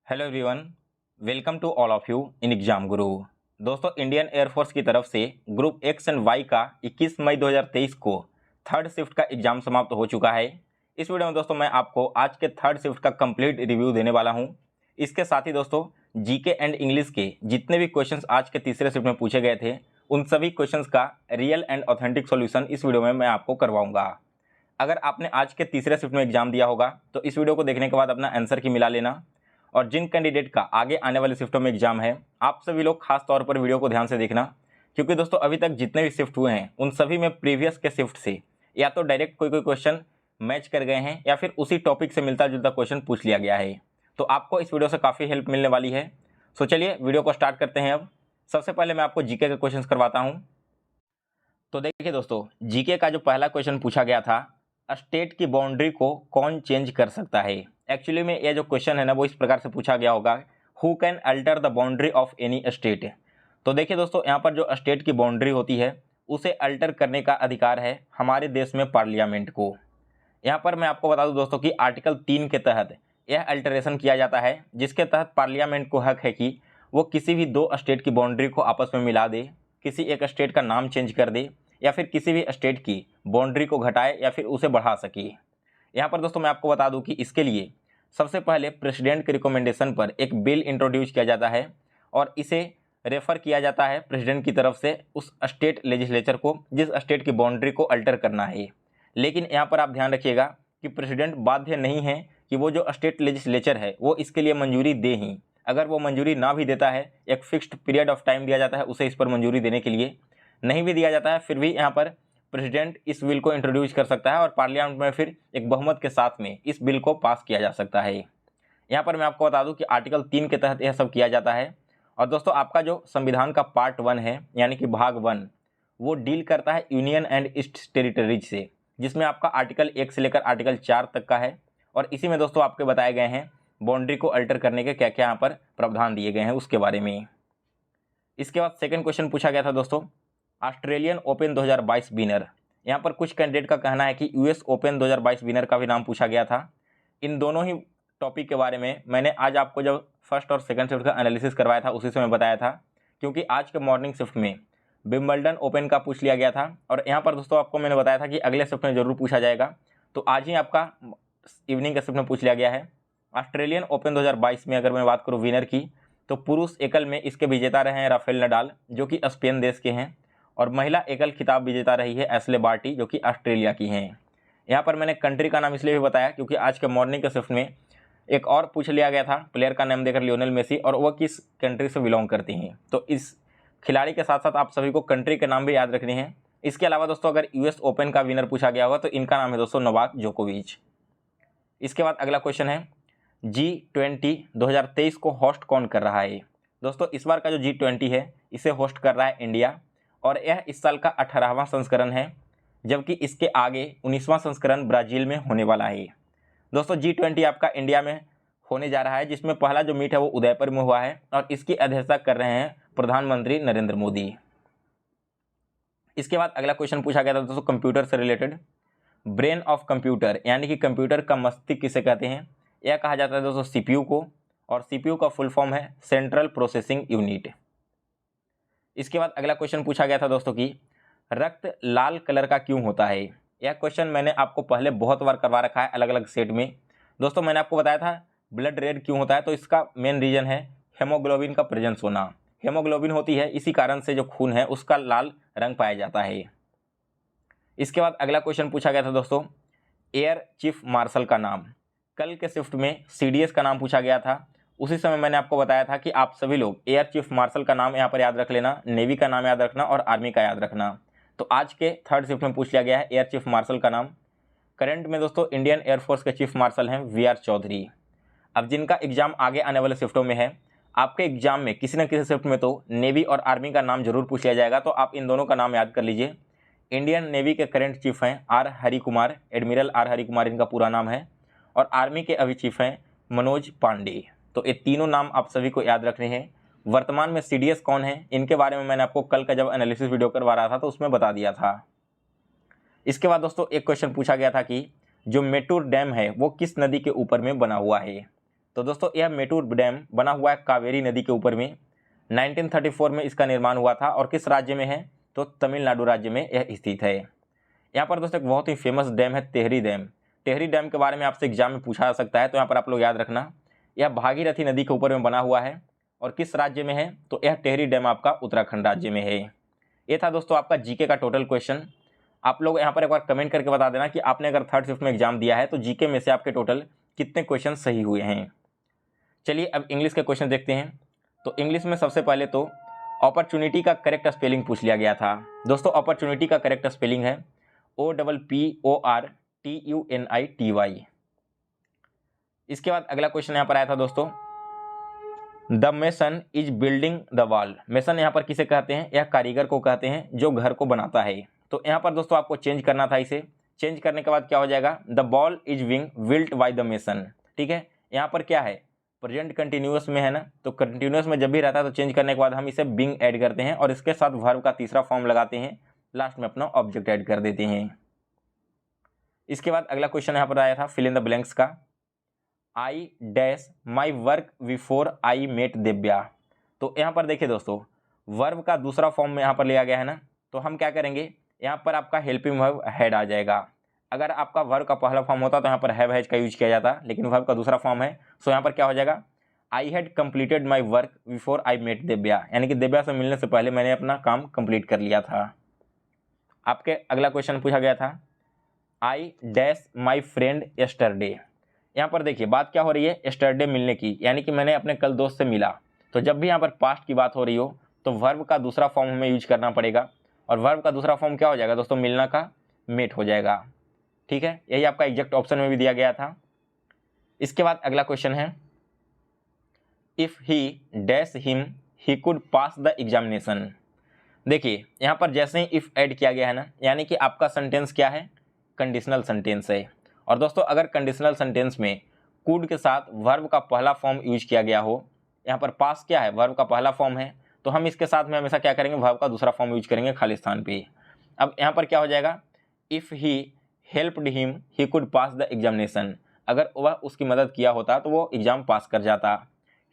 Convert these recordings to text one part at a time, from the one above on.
Hello everyone, welcome to all of you in exam guru. दोस्तों, Indian air force की तरफ से ग्रुप एक्स एंड वाई का 21 मई 2023 को थर्ड शिफ्ट का एग्जाम समाप्त हो चुका है। इस वीडियो में दोस्तों मैं आपको आज के थर्ड शिफ्ट का कंप्लीट रिव्यू देने वाला हूं। इसके साथ ही दोस्तों जीके एंड इंग्लिश के जितने भी क्वेश्चंस आज के तीसरे शिफ्ट में पूछे गए थे उन सभी क्वेश्चंस का रियल एंड ऑथेंटिक सॉल्यूशन इस वीडियो में मैं आपको करवाऊंगा। अगर आपने आज के तीसरे शिफ्ट में एग्जाम दिया होगा तो इस वीडियो को देखने के बाद अपना आंसर की मिला लेना। और जिन कैंडिडेट का आगे आने वाले शिफ्टों में एग्जाम है, आप सभी लोग खास तौर पर वीडियो को ध्यान से देखना, क्योंकि दोस्तों अभी तक जितने भी शिफ्ट हुए हैं उन सभी में प्रीवियस के शिफ्ट से या तो डायरेक्ट कोई क्वेश्चन मैच कर गए हैं या फिर उसी टॉपिक से मिलता जुलता क्वेश्चन पूछ लिया गया है। तो आपको इस वीडियो से काफ़ी हेल्प मिलने वाली है। सो चलिए वीडियो को स्टार्ट करते हैं। अब सबसे पहले मैं आपको जीके के क्वेश्चन करवाता हूँ। तो देखिए दोस्तों, जीके का जो पहला क्वेश्चन पूछा गया था, स्टेट की बाउंड्री को कौन चेंज कर सकता है। एक्चुअली में यह जो क्वेश्चन है ना वो इस प्रकार से पूछा गया होगा, who can alter the boundary of any state. तो देखिए दोस्तों, यहाँ पर जो स्टेट की बाउंड्री होती है उसे अल्टर करने का अधिकार है हमारे देश में पार्लियामेंट को। यहाँ पर मैं आपको बता दूं दोस्तों कि आर्टिकल 3 के तहत यह अल्टरेशन किया जाता है, जिसके तहत पार्लियामेंट को हक है कि वो किसी भी दो स्टेट की बाउंड्री को आपस में मिला दे, किसी एक स्टेट का नाम चेंज कर दे या फिर किसी भी स्टेट की बाउंड्री को घटाए या फिर उसे बढ़ा सके। यहाँ पर दोस्तों मैं आपको बता दूं कि इसके लिए सबसे पहले प्रेसिडेंट के रिकमेंडेशन पर एक बिल इंट्रोड्यूस किया जाता है और इसे रेफर किया जाता है प्रेसिडेंट की तरफ से उस स्टेट लेजिस्लेचर को जिस स्टेट की बाउंड्री को अल्टर करना है। लेकिन यहाँ पर आप ध्यान रखिएगा कि प्रेसिडेंट बाध्य नहीं है कि वो जो स्टेट लेजिस्लेचर है वो इसके लिए मंजूरी दे ही। अगर वो मंजूरी ना भी देता है, एक फिक्स्ड पीरियड ऑफ टाइम दिया जाता है उसे इस पर मंजूरी देने के लिए, नहीं भी दिया जाता है फिर भी यहाँ पर प्रेसिडेंट इस बिल को इंट्रोड्यूस कर सकता है और पार्लियामेंट में फिर एक बहुमत के साथ में इस बिल को पास किया जा सकता है। यहाँ पर मैं आपको बता दूं कि आर्टिकल 3 के तहत यह सब किया जाता है। और दोस्तों आपका जो संविधान का पार्ट 1 है यानी कि भाग 1, वो डील करता है यूनियन एंड ईस्ट टेरिटरीज से, जिसमें आपका आर्टिकल 1 से लेकर आर्टिकल 4 तक का है। और इसी में दोस्तों आपके बताए गए हैं बाउंड्री को अल्टर करने के क्या क्या यहाँ पर प्रावधान दिए गए हैं उसके बारे में। इसके बाद सेकंड क्वेश्चन पूछा गया था दोस्तों, ऑस्ट्रेलियन ओपन 2022 विनर। यहाँ पर कुछ कैंडिडेट का कहना है कि यूएस ओपन 2022 विनर का भी नाम पूछा गया था। इन दोनों ही टॉपिक के बारे में मैंने आज आपको जब फर्स्ट और सेकंड शिफ्ट का एनालिसिस करवाया था उसी समय बताया था, क्योंकि आज के मॉर्निंग शिफ्ट में विंबलडन ओपन का पूछ लिया गया था और यहाँ पर दोस्तों आपको मैंने बताया था कि अगले शिफ्ट में जरूर पूछा जाएगा। तो आज ही आपका इवनिंग के शिफ्ट में पूछ लिया गया है। ऑस्ट्रेलियन ओपन 2022 में अगर मैं बात करूँ विनर की, तो पुरुष एकल में इसके विजेता रहे हैं राफेल नडाल जो कि स्पेन देश के हैं, और महिला एकल खिताब विजेता रही है एशले बार्टी जो कि ऑस्ट्रेलिया की हैं। यहाँ पर मैंने कंट्री का नाम इसलिए भी बताया क्योंकि आज के मॉर्निंग के शिफ्ट में एक और पूछ लिया गया था प्लेयर का नाम देकर, लियोनेल मेसी, और वह किस कंट्री से बिलोंग करती हैं। तो इस खिलाड़ी के साथ साथ आप सभी को कंट्री के नाम भी याद रखने हैं। इसके अलावा दोस्तों अगर यूएस ओपन का विनर पूछा गया होगा तो इनका नाम है दोस्तों नोवाक जोकोविच। इसके बाद अगला क्वेश्चन है, G20 2023 को होस्ट कौन कर रहा है। दोस्तों इस बार का जो G20 है इसे होस्ट कर रहा है इंडिया, और यह इस साल का 18वां संस्करण है, जबकि इसके आगे 19वां संस्करण ब्राज़ील में होने वाला है। दोस्तों G20 आपका इंडिया में होने जा रहा है, जिसमें पहला जो मीट है वो उदयपुर में हुआ है और इसकी अध्यक्षता कर रहे हैं प्रधानमंत्री नरेंद्र मोदी। इसके बाद अगला क्वेश्चन पूछा गया था दोस्तों कंप्यूटर से रिलेटेड, ब्रेन ऑफ कंप्यूटर यानी कि कंप्यूटर का मस्तिष्क किसे कहते हैं। यह कहा जाता है दोस्तों सीपीयू को, और सीपीयू का फुल फॉर्म है सेंट्रल प्रोसेसिंग यूनिट। इसके बाद अगला क्वेश्चन पूछा गया था दोस्तों कि रक्त लाल कलर का क्यों होता है। यह क्वेश्चन मैंने आपको पहले बहुत बार करवा रखा है अलग अलग सेट में। दोस्तों मैंने आपको बताया था ब्लड रेड क्यों होता है, तो इसका मेन रीजन है हेमोग्लोबिन का प्रेजेंस होना। हेमोग्लोबिन होती है, इसी कारण से जो खून है उसका लाल रंग पाया जाता है। इसके बाद अगला क्वेश्चन पूछा गया था दोस्तों एयर चीफ मार्शल का नाम। कल के शिफ्ट में सीडीएस का नाम पूछा गया था, उसी समय मैंने आपको बताया था कि आप सभी लोग एयर चीफ मार्शल का नाम यहाँ पर याद रख लेना, नेवी का नाम याद रखना और आर्मी का याद रखना। तो आज के थर्ड शिफ्ट में पूछ लिया गया है एयर चीफ मार्शल का नाम। करंट में दोस्तों इंडियन एयरफोर्स के चीफ मार्शल हैं वीआर चौधरी। अब जिनका एग्जाम आगे आने वाले शिफ्टों में है, आपके एग्जाम में किसी न किसी शिफ्ट में तो नेवी और आर्मी का नाम जरूर पूछ लिया जाएगा, तो आप इन दोनों का नाम याद कर लीजिए। इंडियन नेवी के करंट चीफ हैं R Hari Kumar, admiral R Hari Kumar इनका पूरा नाम है, और आर्मी के अभी चीफ हैं मनोज पांडे। तो ये तीनों नाम आप सभी को याद रखने हैं। वर्तमान में सीडीएस कौन है इनके बारे में मैंने आपको कल का जब एनालिसिस वीडियो करवा रहा था तो उसमें बता दिया था। इसके बाद दोस्तों एक क्वेश्चन पूछा गया था कि जो मेटूर डैम है वो किस नदी के ऊपर में बना हुआ है। तो दोस्तों यह मेटूर डैम बना हुआ है कावेरी नदी के ऊपर में। 1934 में इसका निर्माण हुआ था और किस राज्य में है, तो तमिलनाडु राज्य में यह स्थित है। यहाँ पर दोस्तों एक बहुत ही फेमस डैम है तेहरी डैम। तेहरी डैम के बारे में आपसे एग्जाम में पूछा जा सकता है, तो यहाँ पर आप लोग याद रखना, यह भागीरथी नदी के ऊपर में बना हुआ है और किस राज्य में है, तो यह टेहरी डैम आपका उत्तराखंड राज्य में है। ये था दोस्तों आपका जीके का टोटल क्वेश्चन। आप लोग यहाँ पर एक बार कमेंट करके बता देना कि आपने अगर थर्ड शिफ्ट में एग्जाम दिया है तो जीके में से आपके टोटल कितने क्वेश्चन सही हुए हैं। चलिए अब इंग्लिश के क्वेश्चन देखते हैं। तो इंग्लिश में सबसे पहले तो अपॉर्चुनिटी का करेक्ट स्पेलिंग पूछ लिया गया था। दोस्तों अपॉर्चुनिटी का करेक्ट स्पेलिंग है OPPORTUNITY। इसके बाद अगला क्वेश्चन यहाँ पर आया था दोस्तों, the mason is building the wall. Mason यहाँ पर किसे कहते हैं, यह कारीगर को कहते हैं जो घर को बनाता है। तो यहाँ पर दोस्तों आपको चेंज करना था, इसे चेंज करने के बाद क्या हो जाएगा, the ball is wing built by the mason. ठीक है, यहाँ पर क्या है, प्रेजेंट कंटिन्यूअस में है ना, तो कंटिन्यूअस में जब भी रहता है तो चेंज करने के बाद हम इसे बिंग ऐड करते हैं और इसके साथ वर्ब का तीसरा फॉर्म लगाते हैं, लास्ट में अपना ऑब्जेक्ट ऐड कर देते हैं। इसके बाद अगला क्वेश्चन यहाँ पर आया था फिल इन द ब्लैंक्स का, I dash my work before I met Divya. तो यहाँ पर देखिए दोस्तों वर्ब का दूसरा फॉर्म में यहाँ पर लिया गया है ना, तो हम क्या करेंगे, यहाँ पर आपका हेल्पिंग वर्ब हैड आ जाएगा। अगर आपका वर्ब का पहला फॉर्म होता तो यहाँ पर हैव हैज का यूज किया जाता, लेकिन वर्ब का दूसरा फॉर्म है, सो यहाँ पर क्या हो जाएगा, I had completed my work before I met Divya, यानी कि दिव्या से मिलने से पहले मैंने अपना काम कंप्लीट कर लिया था। आपके अगला क्वेश्चन पूछा गया था, आई डैश माई फ्रेंड यस्टरडे। यहाँ पर देखिए बात क्या हो रही है, यस्टरडे मिलने की, यानी कि मैंने अपने कल दोस्त से मिला। तो जब भी यहाँ पर पास्ट की बात हो रही हो तो वर्ब का दूसरा फॉर्म हमें यूज करना पड़ेगा, और वर्ब का दूसरा फॉर्म क्या हो जाएगा दोस्तों, मिलना का मेट हो जाएगा। ठीक है, यही आपका एग्जैक्ट ऑप्शन में भी दिया गया था। इसके बाद अगला क्वेश्चन है, if he dash him he could pass the examination. देखिए यहाँ पर जैसे ही इफ ऐड किया गया है ना, यानी कि आपका सेंटेंस क्या है, कंडीशनल सेंटेंस है। और दोस्तों अगर कंडीशनल सेंटेंस में कुड के साथ वर्ब का पहला फॉर्म यूज किया गया हो, यहाँ पर पास क्या है, वर्ब का पहला फॉर्म है, तो हम इसके साथ में हमेशा क्या करेंगे, वर्ब का दूसरा फॉर्म यूज करेंगे खाली स्थान पे। अब यहाँ पर क्या हो जाएगा, if he helped him he could pass the examination. अगर वह उसकी मदद किया होता तो वो एग्जाम पास कर जाता।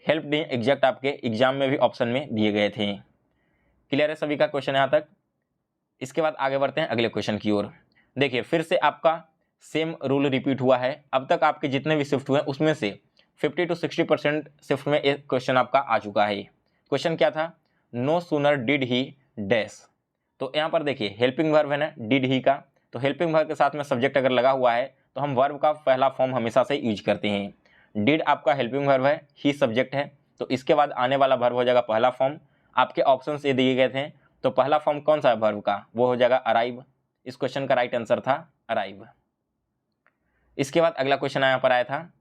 हेल्प्ड एग्जैक्ट आपके एग्जाम में भी ऑप्शन में दिए गए थे। क्लियर है सभी का क्वेश्चन यहाँ तक। इसके बाद आगे बढ़ते हैं अगले क्वेश्चन की ओर। देखिए फिर से आपका सेम रूल रिपीट हुआ है। अब तक आपके जितने भी शिफ्ट हुए उसमें से 50 to 60% शिफ्ट में एक क्वेश्चन आपका आ चुका है। क्वेश्चन क्या था, no sooner did he dash. तो यहाँ पर देखिए हेल्पिंग वर्ब है ना डिड ही का, तो हेल्पिंग वर्ब के साथ में सब्जेक्ट अगर लगा हुआ है तो हम वर्ब का पहला फॉर्म हमेशा से यूज करते हैं। डिड आपका हेल्पिंग वर्ब है, ही सब्जेक्ट है, तो इसके बाद आने वाला वर्ब हो जाएगा पहला फॉर्म। आपके ऑप्शन ये दिए गए थे, तो पहला फॉर्म कौन सा है वर्ब का, वो हो जाएगा अराइव। इस क्वेश्चन का राइट आंसर था अराइव। इसके बाद अगला क्वेश्चन यहाँ पर आया था,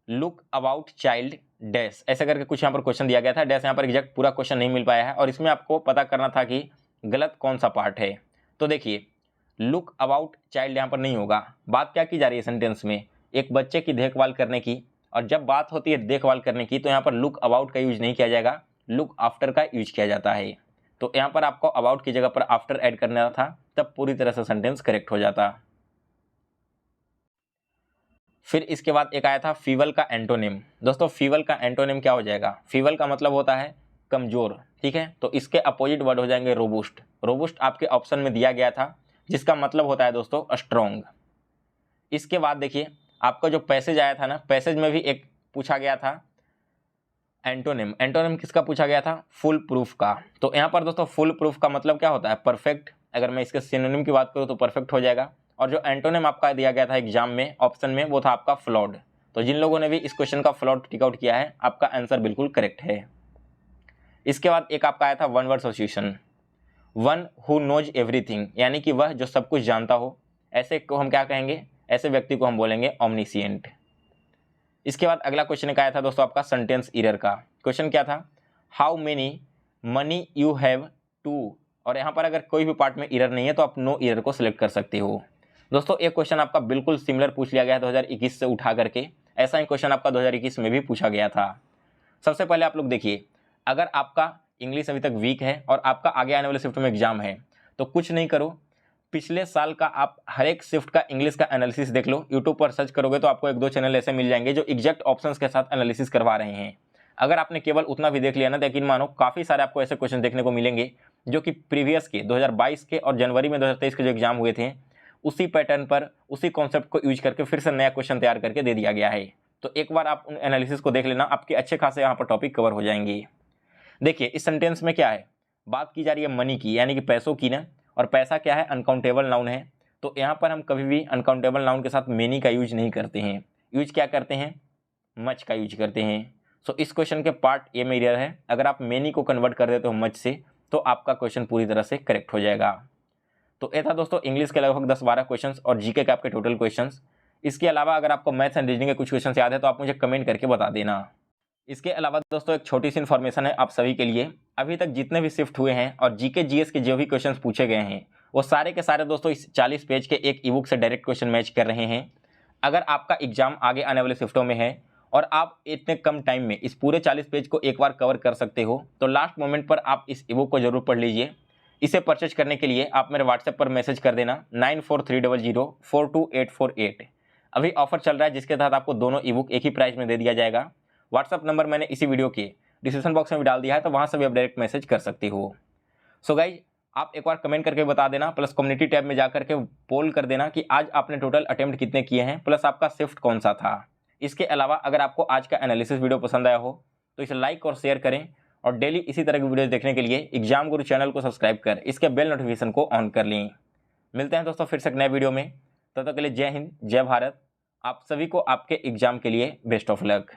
लुक अबाउट चाइल्ड डैश, ऐसे करके कुछ यहाँ पर क्वेश्चन दिया गया था। डैश यहाँ पर एग्जैक्ट पूरा क्वेश्चन नहीं मिल पाया है और इसमें आपको पता करना था कि गलत कौन सा पार्ट है। तो देखिए लुक अबाउट चाइल्ड यहाँ पर नहीं होगा। बात क्या की जा रही है सेंटेंस में, एक बच्चे की देखभाल करने की, और जब बात होती है देखभाल करने की तो यहाँ पर लुक अबाउट का यूज नहीं किया जाएगा, लुक आफ्टर का यूज किया जाता है। तो यहाँ पर आपको अबाउट की जगह पर आफ्टर ऐड करना था, तब पूरी तरह से सेंटेंस करेक्ट हो जाता। फिर इसके बाद एक आया था फीवल का एंटोनिम। दोस्तों फीवल का एंटोनिम क्या हो जाएगा, फीवल का मतलब होता है कमजोर, ठीक है, तो इसके अपोजिट वर्ड हो जाएंगे रोबुस्ट। रोबुस्ट आपके ऑप्शन में दिया गया था, जिसका मतलब होता है दोस्तों स्ट्रॉन्ग। इसके बाद देखिए आपका जो पैसेज आया था ना, पैसेज में भी एक पूछा गया था एंटोनिम। एंटोनिम किसका पूछा गया था, फुल प्रूफ का। तो यहाँ पर दोस्तों फुल प्रूफ का मतलब क्या होता है, परफेक्ट। अगर मैं इसके सिनोनिम की बात करूँ तो परफेक्ट हो जाएगा। और जो एंटोनिम आपका दिया गया था एग्जाम में ऑप्शन में, वो था आपका फ्लॉड। तो जिन लोगों ने भी इस क्वेश्चन का फ्लॉड टिक आउट किया है, आपका आंसर बिल्कुल करेक्ट है। इसके बाद एक आपका आया था one word association, one who knows everything, यानी कि वह जो सब कुछ जानता हो। ऐसे को हम क्या कहेंगे, ऐसे व्यक्ति को हम बोलेंगे ऑमनिसिएंट। इसके बाद अगला क्वेश्चन एक आया था दोस्तों आपका सेंटेंस एरर का। क्वेश्चन क्या था, how many money you have to, और यहाँ पर अगर कोई भी पार्ट में एरर नहीं है तो आप नो एरर को सिलेक्ट कर सकते हो। दोस्तों एक क्वेश्चन आपका बिल्कुल सिमिलर पूछ लिया गया है 2021 से उठा करके, ऐसा ही क्वेश्चन आपका 2021 में भी पूछा गया था। सबसे पहले आप लोग देखिए, अगर आपका इंग्लिश अभी तक वीक है और आपका आगे आने वाले शिफ्ट में एग्जाम है, तो कुछ नहीं करो, पिछले साल का आप हर एक शिफ्ट का इंग्लिश का एनालिसिस देख लो। यूट्यूब पर सर्च करोगे तो आपको 1-2 चैनल ऐसे मिल जाएंगे जो एग्जैक्ट ऑप्शंस के साथ एनालिसिस करवा रहे हैं। अगर आपने केवल उतना भी देख लिया ना तो यकीन मानो काफ़ी सारे आपको ऐसे क्वेश्चन देखने को मिलेंगे जो कि प्रीवियस के 2022 के और जनवरी में 2023 के जो एग्जाम हुए थे उसी पैटर्न पर, उसी कॉन्सेप्ट को यूज करके फिर से नया क्वेश्चन तैयार करके दे दिया गया है। तो एक बार आप उन एनालिसिस को देख लेना, आपके अच्छे खासे यहाँ पर टॉपिक कवर हो जाएंगे। देखिए इस सेंटेंस में क्या है, बात की जा रही है मनी की, यानी कि पैसों की ना, और पैसा क्या है, अनकाउंटेबल नाउन है। तो यहाँ पर हम कभी भी अनकाउंटेबल नाउन के साथ मेनी का यूज नहीं करते हैं, यूज क्या करते हैं, मच का यूज करते हैं। सो इस क्वेश्चन के पार्ट ए में एरर है। अगर आप मेनी को कन्वर्ट कर देते हो मच से तो आपका क्वेश्चन पूरी तरह से करेक्ट हो जाएगा। तो ये था दोस्तों इंग्लिश के लगभग 10-12 क्वेश्चंस और जीके के आपके टोटल क्वेश्चंस। इसके अलावा अगर आपको मैथ्स एंड रीजनिंग के कुछ क्वेश्चन याद है तो आप मुझे कमेंट करके बता देना। इसके अलावा दोस्तों एक छोटी सी इन्फॉर्मेशन है आप सभी के लिए। अभी तक जितने भी शिफ्ट हुए हैं और जीके जीएस के जो भी क्वेश्चन पूछे गए हैं वो सारे के सारे दोस्तों इस 40 पेज के एक ई बुक से डायरेक्ट क्वेश्चन मैच कर रहे हैं। अगर आपका एग्जाम आगे आने वाले शिफ्टों में है और आप इतने कम टाइम में इस पूरे 40 पेज को एक बार कवर कर सकते हो तो लास्ट मोमेंट पर आप इस ई बुक को जरूर पढ़ लीजिए। इसे परचेज करने के लिए आप मेरे व्हाट्सएप पर मैसेज कर देना 9430042848। अभी ऑफर चल रहा है जिसके तहत आपको दोनों ई बुक एक ही प्राइस में दे दिया जाएगा। व्हाट्सअप नंबर मैंने इसी वीडियो के डिस्क्रिप्शन बॉक्स में भी डाल दिया है, तो वहाँ से भी आप डायरेक्ट मैसेज कर सकते हो। सो गाइज आप एक बार कमेंट करके बता देना, प्लस कम्युनिटी टैब में जाकर के पोल कर देना कि आज आपने टोटल अटेम्प्ट कितने किए हैं, प्लस आपका शिफ्ट कौन सा था। इसके अलावा अगर आपको आज का एनालिसिस वीडियो पसंद आया हो तो इसे लाइक और शेयर करें, और डेली इसी तरह की वीडियोस देखने के लिए एग्जाम गुरु चैनल को सब्सक्राइब कर इसके बेल नोटिफिकेशन को ऑन कर लें। मिलते हैं दोस्तों फिर से एक नए वीडियो में, तब तक के लिए जय हिंद, जय भारत। आप सभी को आपके एग्जाम के लिए बेस्ट ऑफ लक।